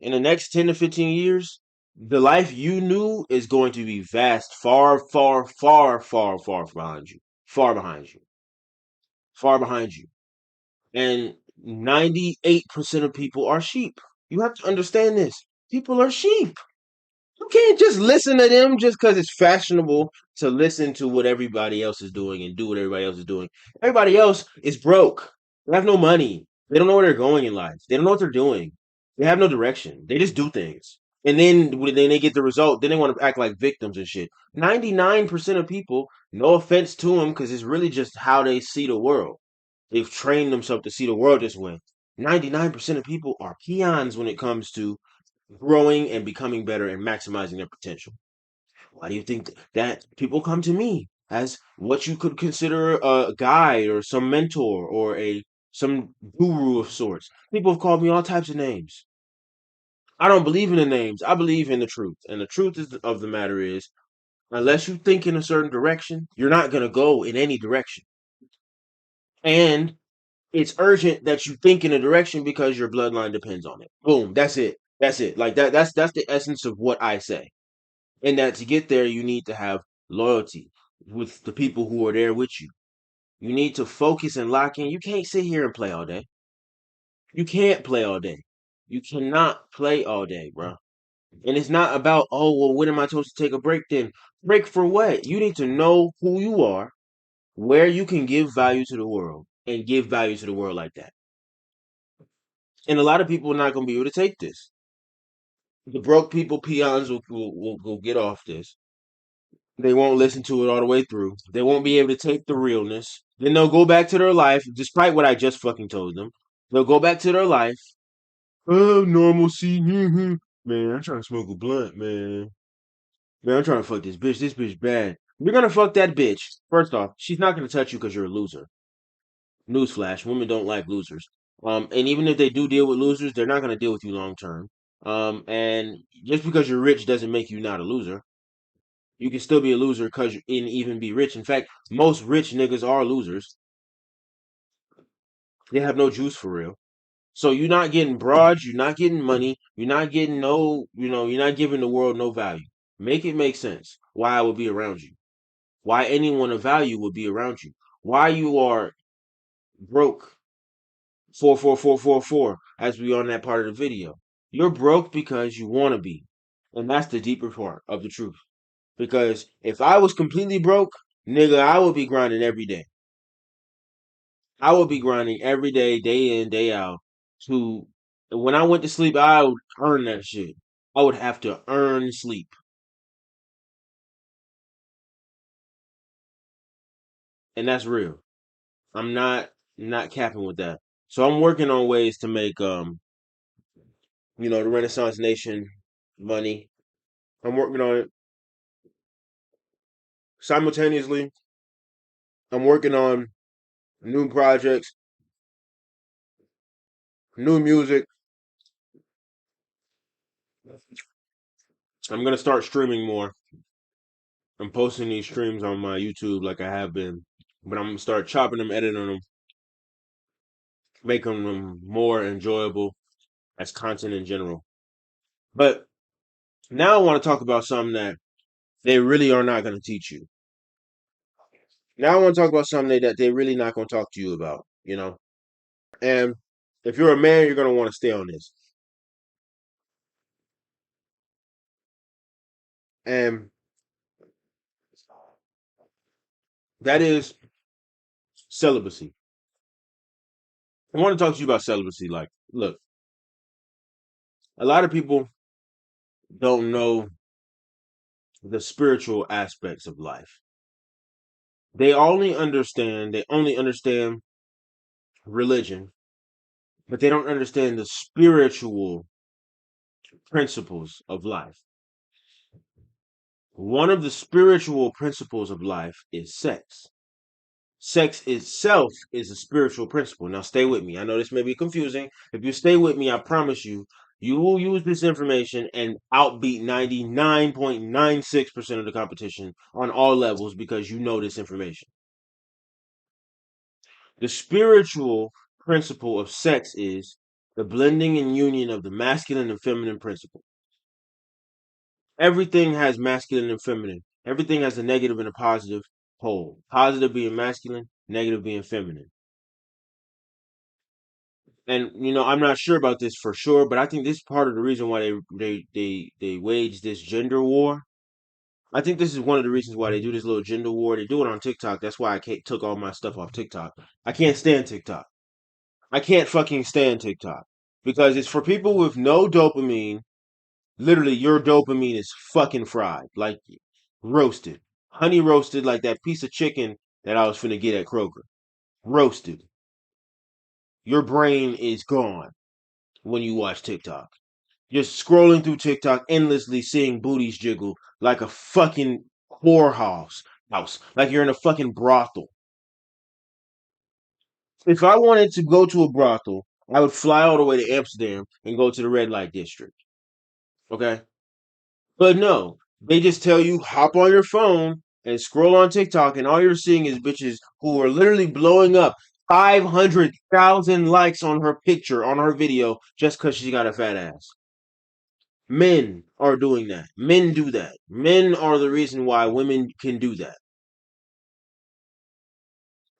in the next 10 to 15 years, the life you knew is going to be vast, far, far, far, far, far behind you. Far behind you. Far behind you. And 98% of people are sheep. You have to understand this. People are sheep. You can't just listen to them just because it's fashionable to listen to what everybody else is doing and do what everybody else is doing. Everybody else is broke. They have no money. They don't know where they're going in life. They don't know what they're doing. They have no direction. They just do things. And then when they get the result, then they want to act like victims and shit. 99% of people, no offense to them, because it's really just how they see the world. They've trained themselves to see the world this way. 99% of people are peons when it comes to growing and becoming better and maximizing their potential. Why do you think that people come to me as what you could consider a guide or some mentor or a some guru of sorts? People have called me all types of names. I don't believe in the names. I believe in the truth. And the truth of the matter is, unless you think in a certain direction, you're not going to go in any direction. And it's urgent that you think in a direction because your bloodline depends on it. Boom, that's it. That's it. Like that's the essence of what I say. And that to get there, you need to have loyalty with the people who are there with you. You need to focus and lock in. You can't sit here and play all day. You can't play all day. You cannot play all day, bro. And it's not about, oh, well, when am I supposed to take a break then? Break for what? You need to know who you are, where you can give value to the world, and give value to the world like that. And a lot of people are not going to be able to take this. The broke people, peons, will get off this. They won't listen to it all the way through. They won't be able to take the realness. Then they'll go back to their life, despite what I just fucking told them. They'll go back to their life. Oh, normalcy. Man, I'm trying to smoke a blunt, man. Man, I'm trying to fuck this bitch. This bitch bad. You're gonna fuck that bitch. First off, she's not gonna touch you because you're a loser. Newsflash: women don't like losers. And even if they do deal with losers, they're not gonna deal with you long term. And just because you're rich doesn't make you not a loser. You can still be a loser because you and even be rich. In fact, most rich niggas are losers. They have no juice for real. So you're not getting broads, you're not getting money, you're not getting no, you're not giving the world no value. Make it make sense why I would be around you. Why anyone of value would be around you. Why you are broke 44444 as we on that part of the video. You're broke because you want to be. And that's the deeper part of the truth. Because if I was completely broke, nigga, I would be grinding every day. I would be grinding every day in, day out. To when I went to sleep, I would earn that shit. I would have to earn sleep, and that's real. I'm not capping with that. So I'm working on ways to make the Renaissance Nation money. I'm working on it simultaneously. I'm working on new projects, new music. I'm gonna start streaming more. I'm posting these streams on my YouTube like I have been, but I'm gonna start chopping them, editing them, making them more enjoyable as content in general. But now I want to talk about something that they really are not going to teach you. Now I want to talk about something that they really not going to talk to you about. And if you're a man, you're going to want to stay on this. And that is celibacy. I want to talk to you about celibacy. Like, look, a lot of people don't know the spiritual aspects of life. They only understand religion, but they don't understand the spiritual principles of life. One of the spiritual principles of life is sex. Sex itself is a spiritual principle. Now, stay with me. I know this may be confusing. If you stay with me, I promise you, you will use this information and outbeat 99.96% of the competition on all levels because you know this information. The spiritual principle of sex is The blending and union of the masculine and feminine principle. Everything has masculine and feminine. Everything has a negative and a positive pole. Positive being masculine, negative being feminine. And I'm not sure about this for sure, but I think this is part of the reason why they wage this gender war. I think this is one of the reasons why they do this little gender war. They do it on TikTok. That's why took all my stuff off TikTok. I can't stand TikTok. I can't fucking stand TikTok because it's for people with no dopamine. Literally, your dopamine is fucking fried, like roasted, honey roasted, like that piece of chicken that I was finna get at Kroger. Roasted. Your brain is gone when you watch TikTok. Just scrolling through TikTok endlessly, seeing booties jiggle like a fucking whorehouse, like you're in a fucking brothel. If I wanted to go to a brothel, I would fly all the way to Amsterdam and go to the red light district. Okay? But no, they just tell you hop on your phone and scroll on TikTok, and all you're seeing is bitches who are literally blowing up 500,000 likes on her picture, on her video, just because she got a fat ass. Men are doing that. Men do that. Men are the reason why women can do that.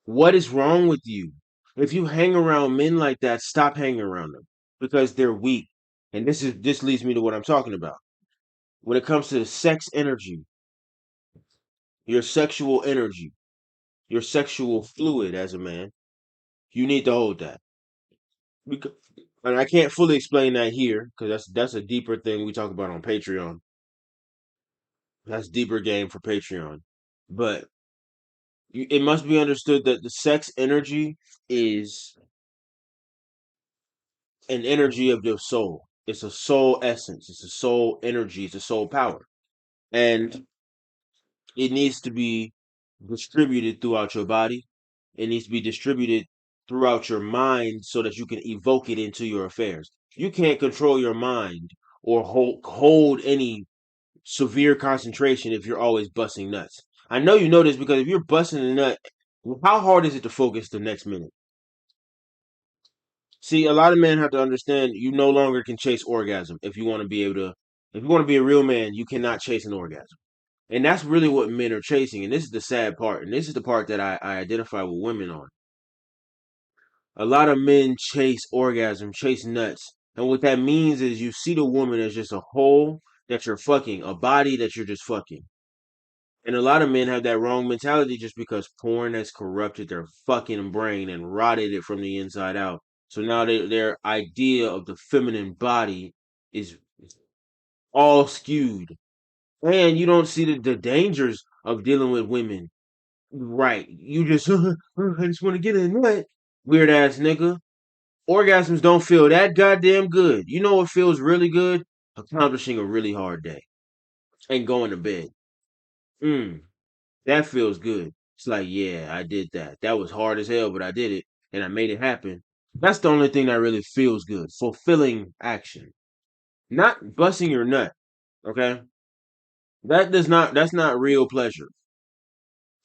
What is wrong with you? If you hang around men like that, stop hanging around them because they're weak. And this leads me to what I'm talking about. When it comes to the sex energy, your sexual energy, your sexual fluid as a man, you need to hold that. Because, and I can't fully explain that here because that's a deeper thing we talk about on Patreon. That's deeper game for Patreon. But it must be understood that the sex energy is an energy of your soul. It's a soul essence. It's a soul energy. It's a soul power. And it needs to be distributed throughout your body. It needs to be distributed throughout your mind so that you can evoke it into your affairs. You can't control your mind or hold any severe concentration if you're always busting nuts. I know you know this because if you're busting a nut, how hard is it to focus the next minute? See, a lot of men have to understand you no longer can chase orgasm if you want to be able to. If you want to be a real man, you cannot chase an orgasm. And that's really what men are chasing. And this is the sad part. And this is the part that I identify with women on. A lot of men chase orgasm, chase nuts. And what that means is you see the woman as just a hole that you're fucking, a body that you're just fucking. And a lot of men have that wrong mentality just because porn has corrupted their fucking brain and rotted it from the inside out. So now their idea of the feminine body is all skewed. And you don't see the dangers of dealing with women. Right. You just, I just want to get in a nut. Weird ass nigga. Orgasms don't feel that goddamn good. You know what feels really good? Accomplishing a really hard day and going to bed. Mm. That feels good. It's like, yeah, I did that. That was hard as hell, but I did it and I made it happen. That's the only thing that really feels good. Fulfilling action. Not busting your nut. Okay? That's not real pleasure.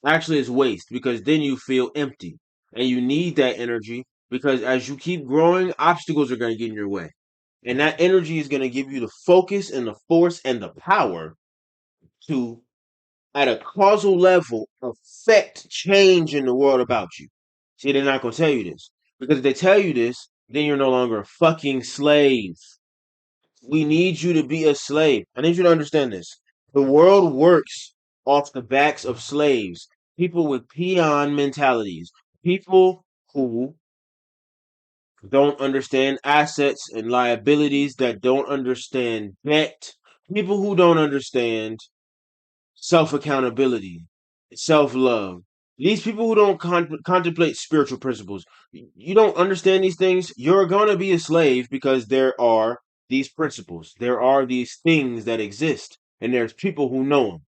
Actually it's waste because then you feel empty. And you need that energy because as you keep growing, obstacles are gonna get in your way. And that energy is gonna give you the focus and the force and the power to at a causal level affect change in the world about you. See, they're not going to tell you this. Because if they tell you this, then you're no longer a fucking slave. We need you to be a slave. I need you to understand this. The world works off the backs of slaves, people with peon mentalities, people who don't understand assets and liabilities, that don't understand debt, people who don't understand self accountability, self love. These people who don't contemplate spiritual principles, you don't understand these things, you're going to be a slave because there are these principles. There are these things that exist, and there's people who know them.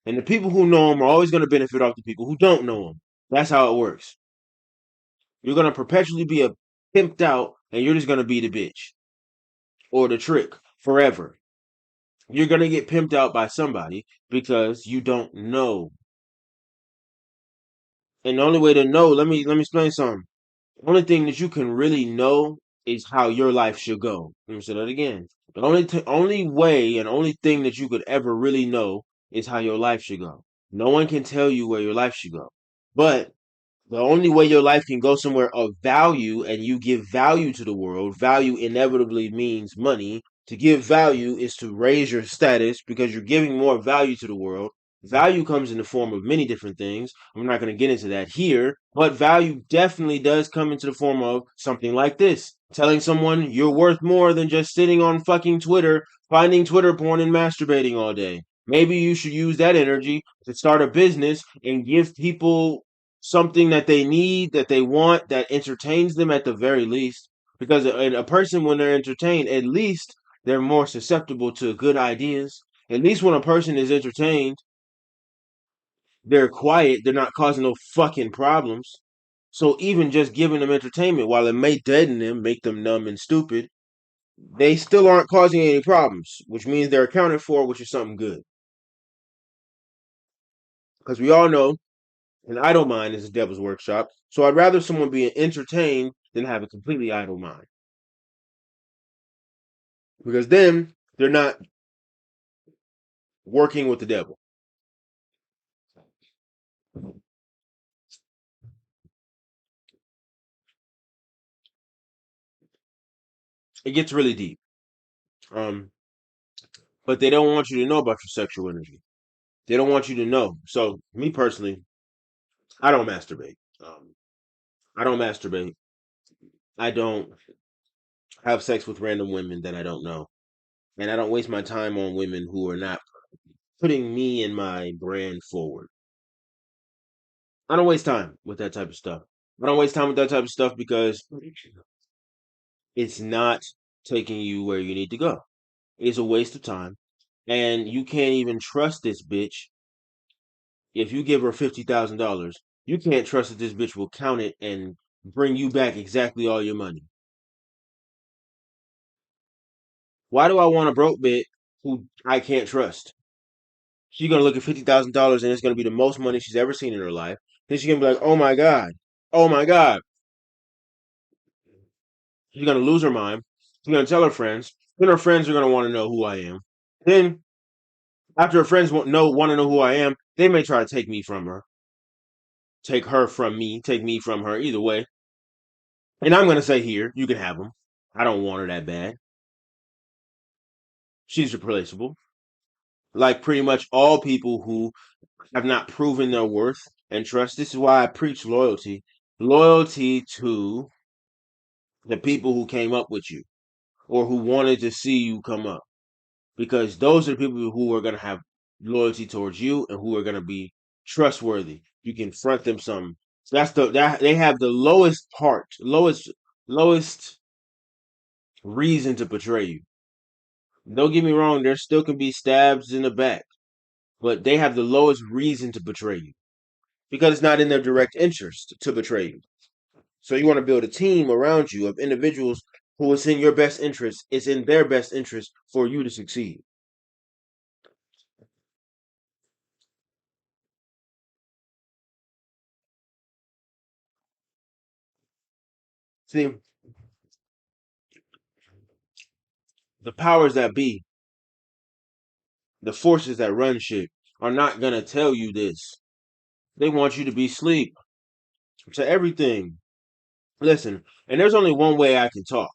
And the people who know them are always going to benefit off the people who don't know them. That's how it works. You're going to perpetually be a pimped out, and you're just going to be the bitch or the trick forever. You're going to get pimped out by somebody because you don't know. And the only way to know, let me explain something. The only thing that you can really know is how your life should go. Let me say that again. The only way and only thing that you could ever really know is how your life should go. No one can tell you where your life should go. But the only way your life can go somewhere of value and you give value to the world, value inevitably means money. To give value is to raise your status because you're giving more value to the world. Value comes in the form of many different things. I'm not going to get into that here, but value definitely does come into the form of something like this. Telling someone you're worth more than just sitting on fucking Twitter, finding Twitter porn and masturbating all day. Maybe you should use that energy to start a business and give people something that they need, that they want, that entertains them at the very least. Because a person, when they're entertained, at least they're more susceptible to good ideas. At least when a person is entertained, they're quiet, they're not causing no fucking problems. So even just giving them entertainment, while it may deaden them, make them numb and stupid, they still aren't causing any problems, which means they're accounted for, which is something good. Because we all know an idle mind is a devil's workshop. So I'd rather someone be entertained than have a completely idle mind. Because then they're not working with the devil. It gets really deep. Um, but they don't want you to know about your sexual energy. They don't want you to know. So me personally, I don't masturbate. Um, I don't masturbate. I don't have sex with random women that I don't know. And I don't waste my time on women who are not putting me and my brand forward. I don't waste time with that type of stuff. I don't waste time with that type of stuff because it's not taking you where you need to go. It's a waste of time. And you can't even trust this bitch. If you give her $50,000, you can't trust that this bitch will count it and bring you back exactly all your money. Why do I want a broke bitch who I can't trust? She's gonna look at $50,000 and it's gonna be the most money she's ever seen in her life. Then she's gonna be like, "Oh my god, oh my god." She's gonna lose her mind. She's gonna tell her friends. Then her friends are gonna want to know who I am. Then after her friends want to know who I am, they may try to take me from her, take her from me, take me from her. Either way, and I'm gonna say, here, you can have them. I don't want her that bad. She's replaceable. Like pretty much all people who have not proven their worth and trust. This is why I preach loyalty. Loyalty to the people who came up with you or who wanted to see you come up. Because those are the people who are going to have loyalty towards you and who are going to be trustworthy. You can front them something. So that they have the lowest reason to betray you. Don't get me wrong, there still can be stabs in the back, but they have the lowest reason to betray you because it's not in their direct interest to betray you. So you want to build a team around you of individuals who it's in your best interest, it's in their best interest for you to succeed. See, the powers that be, the forces that run shit, are not gonna tell you this. They want you to be asleep to everything. Listen, and there's only one way I can talk.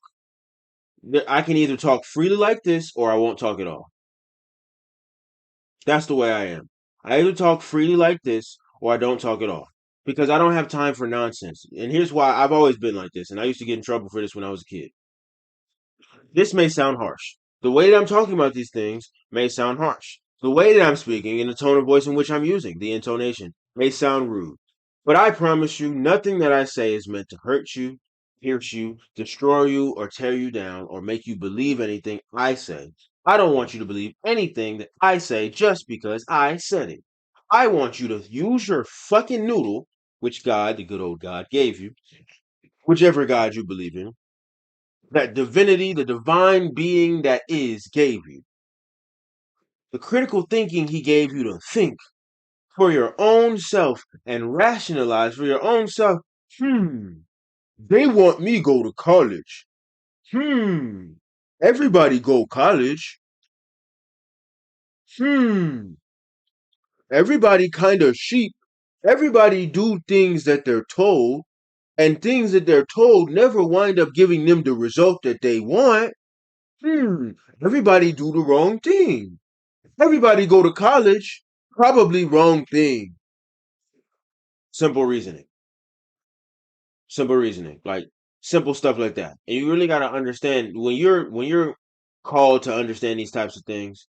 I can either talk freely like this or I won't talk at all. That's the way I am. I either talk freely like this or I don't talk at all. Because I don't have time for nonsense. And here's why I've always been like this. And I used to get in trouble for this when I was a kid. This may sound harsh. The way that I'm talking about these things may sound harsh. The way that I'm speaking and the tone of voice in which I'm using, the intonation, may sound rude. But I promise you, nothing that I say is meant to hurt you, pierce you, destroy you, or tear you down, or make you believe anything I say. I don't want you to believe anything that I say just because I said it. I want you to use your fucking noodle, which God, the good old God, gave you, whichever God you believe in, that divinity, the divine being that is, gave you. The critical thinking he gave you to think for your own self and rationalize for your own self. They want me go to college. Hmm. Everybody go college. Hmm. Everybody kind of sheep. Everybody do things that they're told, and things that they're told never wind up giving them the result that they want. Hmm. Everybody do the wrong thing. Everybody go to college. Probably wrong thing. Simple reasoning. Simple reasoning. Like simple stuff like that. And you really gotta understand when you're called to understand these types of things,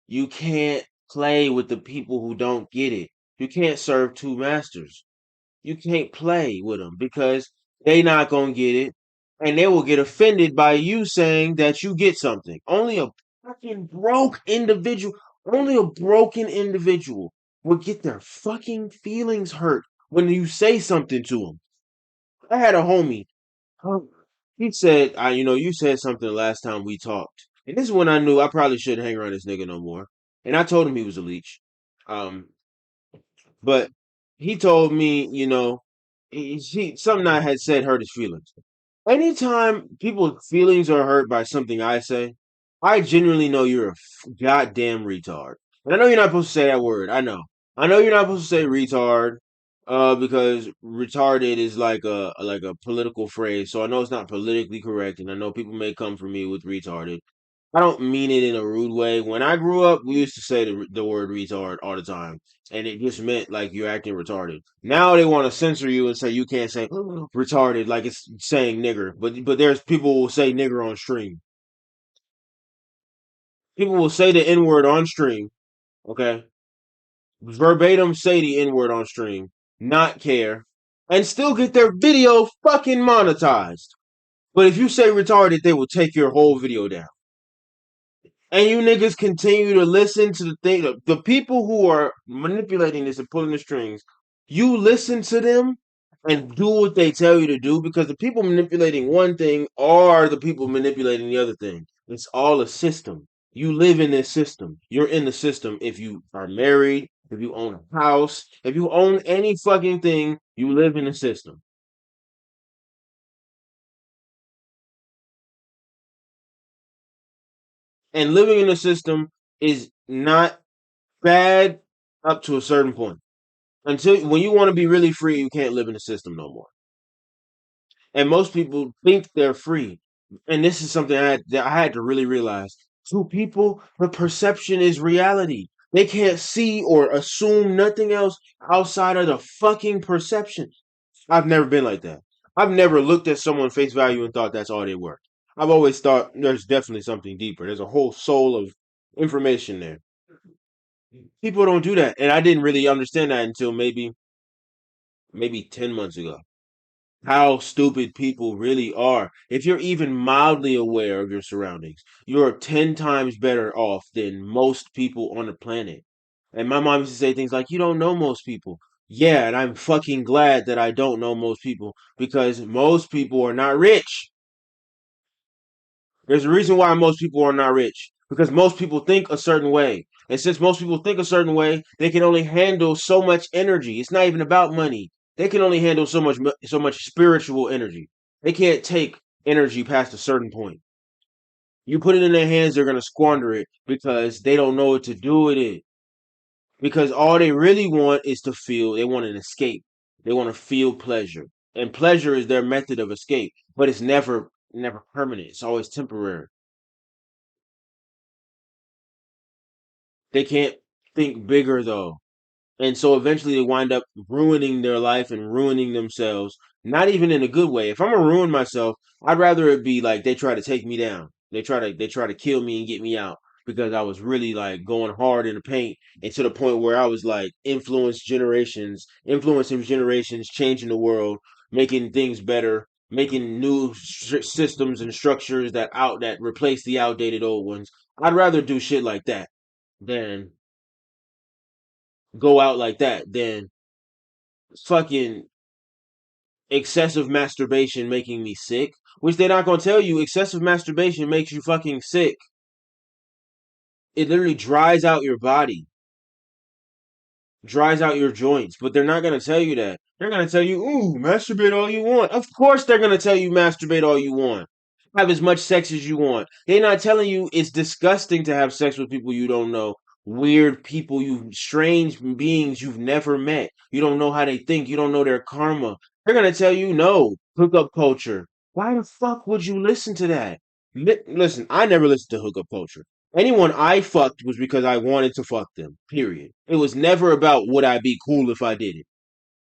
you can't play with the people who don't get it. You can't serve two masters. You can't play with them because they not gonna get it, and they will get offended by you saying that you get something. Only a fucking broke individual, only a broken individual will get their fucking feelings hurt when you say something to them. I had a homie. um, He said, you said something the last time we talked, and this is when I knew I probably shouldn't hang around this nigga no more. And I told him he was a leech. Um, but he told me, something I had said hurt his feelings. Anytime people's feelings are hurt by something I say, I genuinely know you're a goddamn retard. And I know you're not supposed to say that word. I know. I know you're not supposed to say retard, because retarded is like a political phrase. So I know it's not politically correct, and I know people may come for me with retarded. I don't mean it in a rude way. When I grew up, we used to say the word retard all the time, and it just meant like you're acting retarded. Now they want to censor you and say you can't say retarded, like it's saying nigger. But there's people who will say nigger on stream. People will say the N word on stream. Okay, verbatim say the N word on stream, not care, and still get their video fucking monetized. But if you say retarded, they will take your whole video down. And you niggas continue to listen to the thing. The people who are manipulating this and pulling the strings, you listen to them and do what they tell you to do, because the people manipulating one thing are the people manipulating the other thing. It's all a system. You live in this system. You're in the system. If you are married, if you own a house, if you own any fucking thing, you live in the system. And living in the system is not bad up to a certain point. Until when you want to be really free, you can't live in the system no more. And most people think they're free. And this is something that I had to really realize. To people, the perception is reality. They can't see or assume nothing else outside of the fucking perception. I've never been like that. I've never looked at someone face value and thought that's all they were. I've always thought there's definitely something deeper. There's a whole soul of information there. People don't do that. And I didn't really understand that until maybe 10 months ago. How stupid people really are. If you're even mildly aware of your surroundings, you're 10 times better off than most people on the planet. And my mom used to say things like, you don't know most people. Yeah, and I'm fucking glad that I don't know most people, because most people are not rich. There's a reason why most people are not rich, because most people think a certain way. And since most people think a certain way, they can only handle so much energy. It's not even about money. They can only handle so much spiritual energy. They can't take energy past a certain point. You put it in their hands, they're going to squander it because they don't know what to do with it. Because all they really want is to feel, they want an escape. They want to feel pleasure. And pleasure is their method of escape, but it's never permanent. It's always temporary. They can't think bigger though. And so eventually they wind up ruining their life and ruining themselves, not even in a good way. If I'm gonna ruin myself, I'd rather it be like they try to take me down. They try to kill me and get me out, because I was really like going hard in the paint, and to the point where I was like influencing generations, changing the world, making things better, making new systems and structures that replace the outdated old ones. I'd rather do shit like that than go out like that than fucking excessive masturbation making me sick. Which they're not gonna tell you. Excessive masturbation makes you fucking sick. It literally dries out your body, dries out your joints. But they're not gonna tell you that. They're gonna tell you, ooh, masturbate all you want. Of course they're gonna tell you masturbate all you want. Have as much sex as you want. They're not telling you it's disgusting to have sex with people you don't know. Weird people, you strange beings you've never met. You don't know how they think. You don't know their karma. They're gonna tell you no. Hookup culture. Why the fuck would you listen to that? Listen, I never listened to hookup culture. Anyone I fucked was because I wanted to fuck them. Period. It was never about would I be cool if I did it.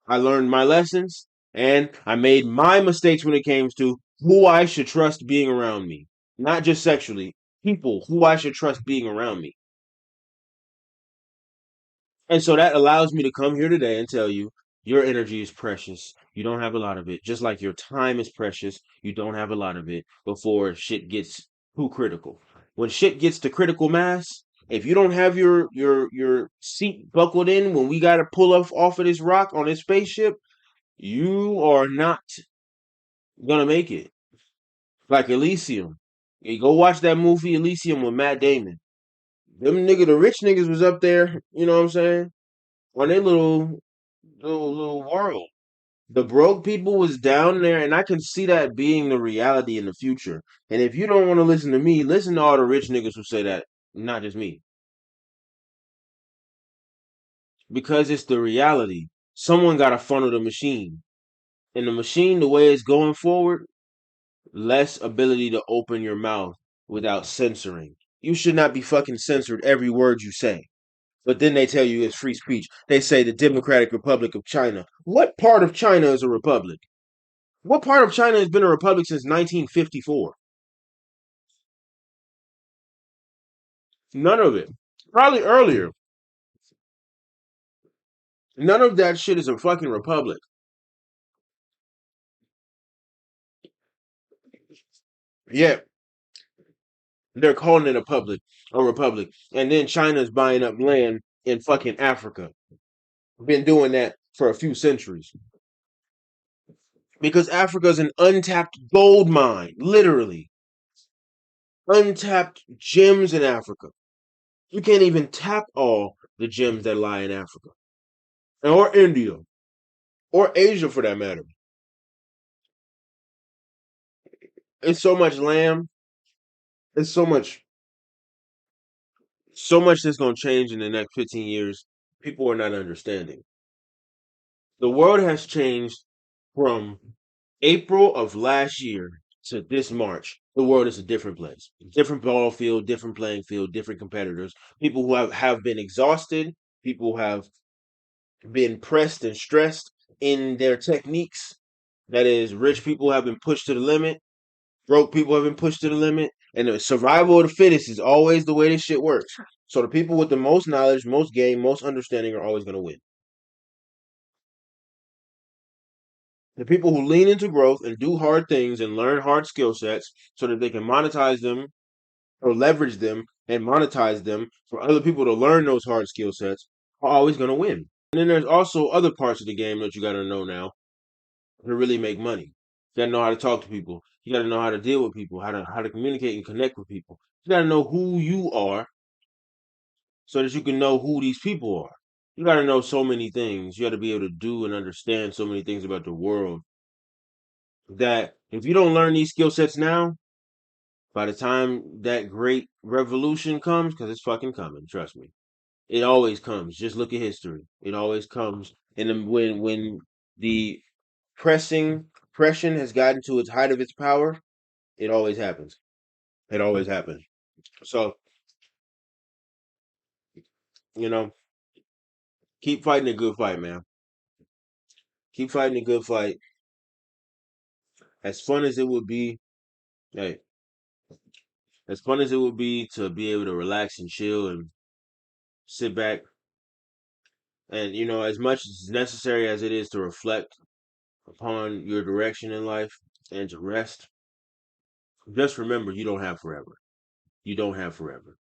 I learned my lessons and I made my mistakes when it came to who I should trust being around me. Not just sexually, people who I should trust being around me. And so that allows me to come here today and tell you your energy is precious. You don't have a lot of it. Just like your time is precious, you don't have a lot of it before shit gets too critical. When shit gets to critical mass, if you don't have your seat buckled in when we got to pull off of this rock on this spaceship, you are not gonna make it. Like Elysium. You go watch that movie Elysium with Matt Damon. The rich niggas was up there, you know what I'm saying? On their little world. The broke people was down there, and I can see that being the reality in the future. And if you don't want to listen to me, listen to all the rich niggas who say that, not just me. Because it's the reality. Someone got to funnel the machine. And the machine, the way it's going forward, less ability to open your mouth without censoring. You should not be fucking censored every word you say. But then they tell you it's free speech. They say the Democratic Republic of China. What part of China is a republic? What part of China has been a republic since 1954? None of it. Probably earlier. None of that shit is a fucking republic. Yet they're calling it a republic. And then China's buying up land in fucking Africa. Been doing that for a few centuries. Because Africa's an untapped gold mine, literally. Untapped gems in Africa. You can't even tap all the gems that lie in Africa. Or India. Or Asia for that matter. It's so much land. It's so much that's gonna change in the next 15 years. People are not understanding. The world has changed from April of last year to this March. The world is a different place. Different ball field, different playing field, different competitors. People who have been exhausted, people who have been pressed and stressed in their techniques. That is, rich people have been pushed to the limit, broke people have been pushed to the limit, and the survival of the fittest is always the way this shit works. So the people with the most knowledge, most game, most understanding are always going to win. The people who lean into growth and do hard things and learn hard skill sets so that they can monetize them or leverage them and monetize them for other people to learn those hard skill sets are always going to win. And then there's also other parts of the game that you got to know now to really make money. You got to know how to talk to people. You got to know how to deal with people, how to communicate and connect with people. You got to know who you are so that you can know who these people are. You got to know so many things. You got to be able to do and understand so many things about the world that if you don't learn these skill sets now, by the time that great revolution comes, because it's fucking coming, trust me, it always comes. Just look at history. It always comes. And then when the pression has gotten to its height of its power, it always happens. It always happens. So you know, keep fighting a good fight, man. Keep fighting a good fight. As fun as it would be, hey, as fun as it would be to be able to relax and chill and sit back, and as much as necessary as it is to reflect upon your direction in life and to rest, just remember you don't have forever. You don't have forever.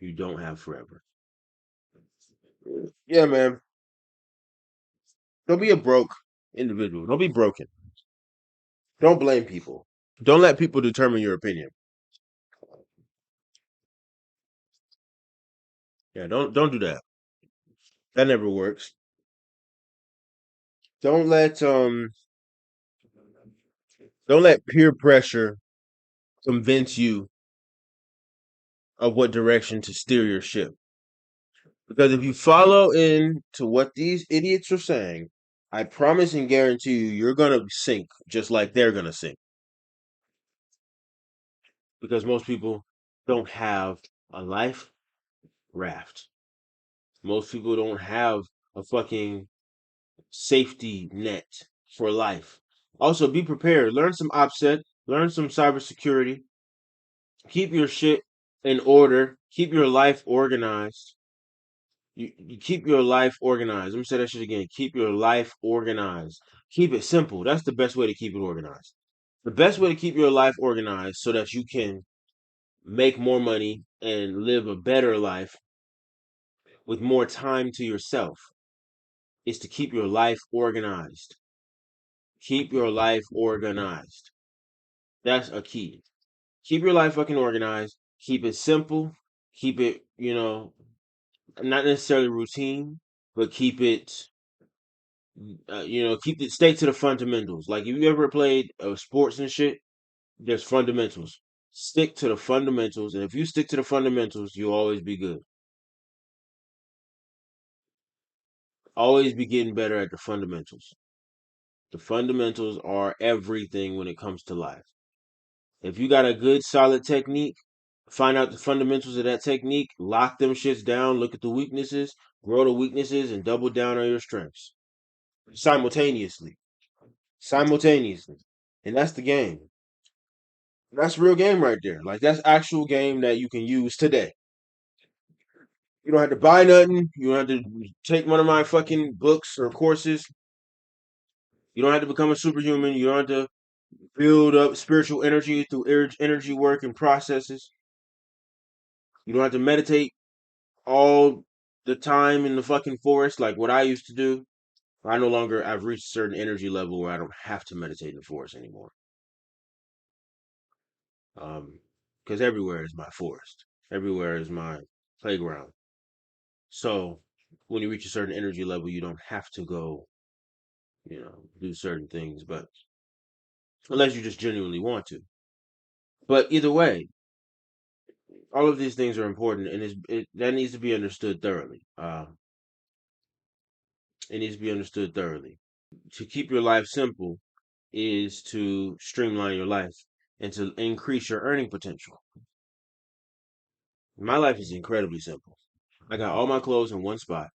You don't have forever. Yeah, man. Don't be a broke individual. Don't be broken. Don't blame people. Don't let people determine your opinion. Yeah, don't do that. That never works. Don't let Don't let peer pressure convince you of what direction to steer your ship. Because if you follow in to what these idiots are saying, I promise and guarantee you, you're gonna sink just like they're gonna sink. Because most people don't have a life raft. Most people don't have a fucking safety net for life. Also, be prepared. Learn some OPSEC. Learn some cybersecurity. Keep your shit in order. Keep your life organized. You keep your life organized. Let me say that shit again. Keep your life organized. Keep it simple. That's the best way to keep it organized. The best way to keep your life organized so that you can make more money and live a better life with more time to yourself is to keep your life organized. Keep your life organized. That's a key. Keep your life fucking organized. Keep it simple. Keep it, not necessarily routine, but keep it, keep it, stay to the fundamentals. Like if you ever played sports and shit, there's fundamentals. Stick to the fundamentals, and if you stick to the fundamentals, you'll always be good. Always be getting better at the fundamentals. The fundamentals are everything when it comes to life. If you got a good solid technique, find out the fundamentals of that technique, lock them shits down, look at the weaknesses, grow the weaknesses, and double down on your strengths simultaneously. Simultaneously. And that's the game. That's real game right there. Like that's actual game that you can use today. You don't have to buy nothing. You don't have to take one of my fucking books or courses. You don't have to become a superhuman. You don't have to build up spiritual energy through energy work and processes. You don't have to meditate all the time in the fucking forest like what I used to do. I've reached a certain energy level where I don't have to meditate in the forest anymore. Because everywhere is my forest. Everywhere is my playground. So when you reach a certain energy level, you don't have to go, do certain things, but unless you just genuinely want to. But either way, all of these things are important, and that needs to be understood thoroughly. It needs to be understood thoroughly. To keep your life simple is to streamline your life and to increase your earning potential. My life is incredibly simple. I got all my clothes in one spot.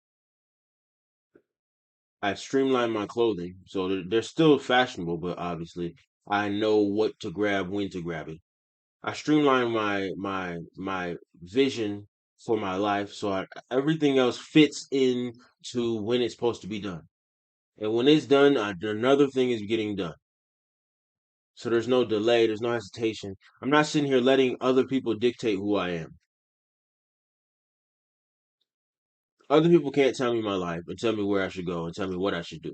I streamlined my clothing, so they're still fashionable, but obviously I know what to grab, when to grab it. I streamlined my vision for my life, so everything else fits in to when it's supposed to be done. And when it's done, another thing is getting done. So there's no delay, there's no hesitation. I'm not sitting here letting other people dictate who I am. Other people can't tell me my life and tell me where I should go and tell me what I should do.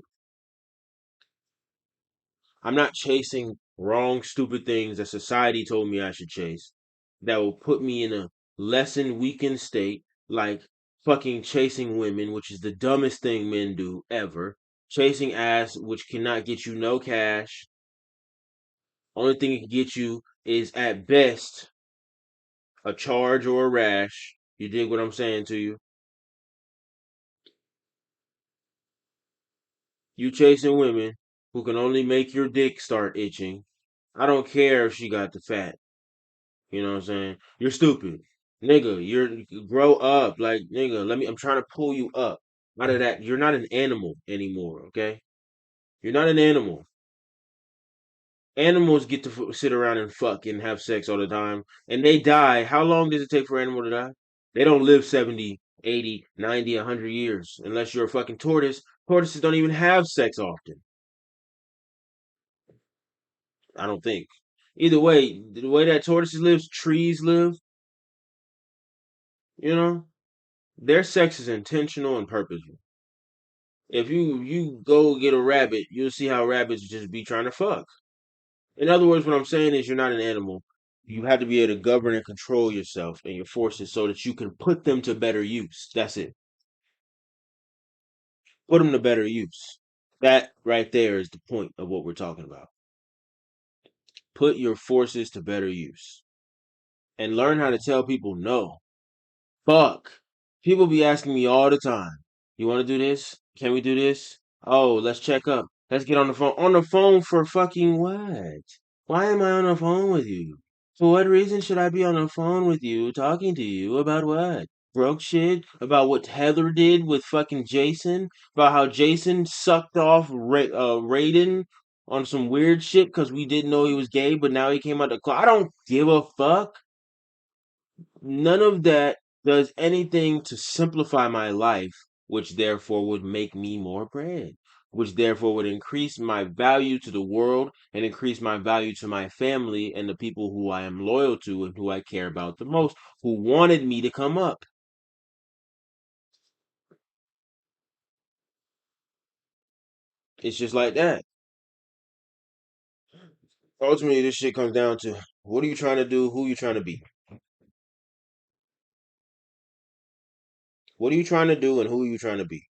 I'm not chasing wrong, stupid things that society told me I should chase that will put me in a lessened, weakened state, like fucking chasing women, which is the dumbest thing men do ever. Chasing ass, which cannot get you no cash. Only thing it can get you is at best a charge or a rash. You dig what I'm saying to you? You chasing women who can only make your dick start itching. I don't care if she got the fat. You know what I'm saying? You're stupid. Nigga, grow up. Like, nigga, I'm trying to pull you up out of that. You're not an animal anymore, okay? You're not an animal. Animals get to sit around and fuck and have sex all the time, and they die. How long does it take for an animal to die? They don't live 70, 80, 90, 100 years unless you're a fucking tortoise. Tortoises don't even have sex often. I don't think. Either way, the way that tortoises live, trees live, you know, their sex is intentional and purposeful. If you go get a rabbit, you'll see how rabbits just be trying to fuck. In other words, what I'm saying is you're not an animal. You have to be able to govern and control yourself and your forces so that you can put them to better use. That's it. Put them to better use. That right there is the point of what we're talking about. put your forces to better use and learn how to tell people no. Fuck. People be asking me all the time, you want to do this? Can we do this? Oh, let's check up. Let's get on the phone. On the phone for fucking what? Why am I on the phone with you? For what reason should I be on the phone with you, talking to you about what? Broke shit? About what Heather did with fucking Jason? About how Jason sucked off Raiden on some weird shit because we didn't know he was gay, but now he came out the closet. I don't give a fuck. None of that does anything to simplify my life, which therefore would make me more bread, which therefore would increase my value to the world and increase my value to my family and the people who I am loyal to and who I care about the most, who wanted me to come up. It's just like that. Ultimately, this shit comes down to what are you trying to do, who you trying to be. What are you trying to do and who are you trying to be?